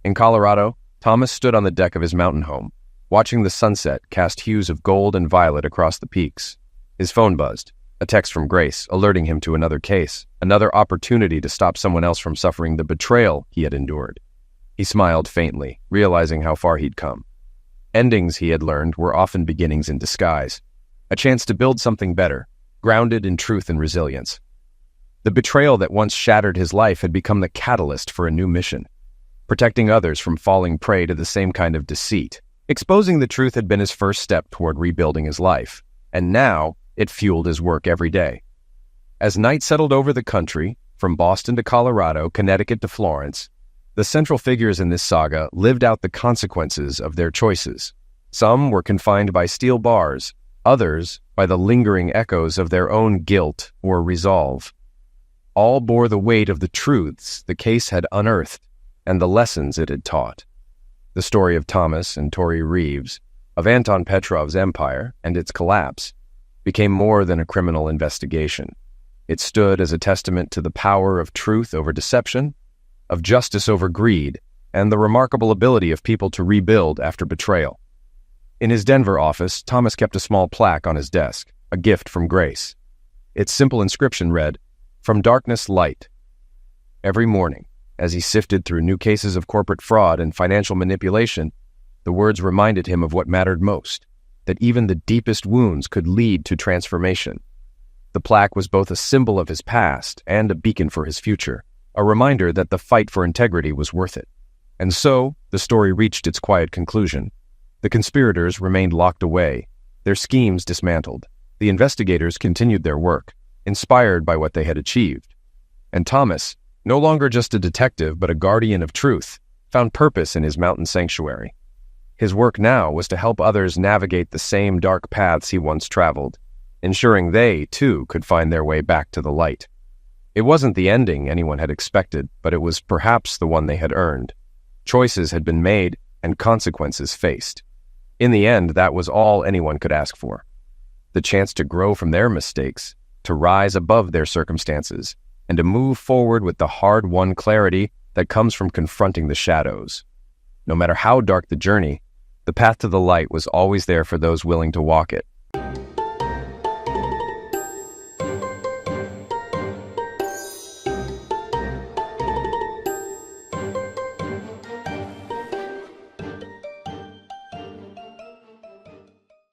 In Colorado, Thomas stood on the deck of his mountain home, watching the sunset cast hues of gold and violet across the peaks. His phone buzzed, a text from Grace alerting him to another case, another opportunity to stop someone else from suffering the betrayal he had endured. He smiled faintly, realizing how far he'd come. Endings, he had learned, were often beginnings in disguise, a chance to build something better, grounded in truth and resilience. The betrayal that once shattered his life had become the catalyst for a new mission, protecting others from falling prey to the same kind of deceit. Exposing the truth had been his first step toward rebuilding his life, and now it fueled his work every day. As night settled over the country, from Boston to Colorado, Connecticut to Florence, the central figures in this saga lived out the consequences of their choices. Some were confined by steel bars, others by the lingering echoes of their own guilt or resolve. All bore the weight of the truths the case had unearthed and the lessons it had taught. The story of Thomas and Tori Reeves, of Anton Petrov's empire and its collapse, became more than a criminal investigation. It stood as a testament to the power of truth over deception, of justice over greed, and the remarkable ability of people to rebuild after betrayal. In his Denver office, Thomas kept a small plaque on his desk, a gift from Grace. Its simple inscription read, "From darkness, light." Every morning, as he sifted through new cases of corporate fraud and financial manipulation, the words reminded him of what mattered most, that even the deepest wounds could lead to transformation. The plaque was both a symbol of his past and a beacon for his future, a reminder that the fight for integrity was worth it. And so, the story reached its quiet conclusion. The conspirators remained locked away, their schemes dismantled. The investigators continued their work, inspired by what they had achieved. And Thomas, no longer just a detective but a guardian of truth, found purpose in his mountain sanctuary. His work now was to help others navigate the same dark paths he once traveled, ensuring they, too, could find their way back to the light. It wasn't the ending anyone had expected, but it was perhaps the one they had earned. Choices had been made and consequences faced. In the end, that was all anyone could ask for. The chance to grow from their mistakes, to rise above their circumstances, and to move forward with the hard-won clarity that comes from confronting the shadows. No matter how dark the journey, the path to the light was always there for those willing to walk it.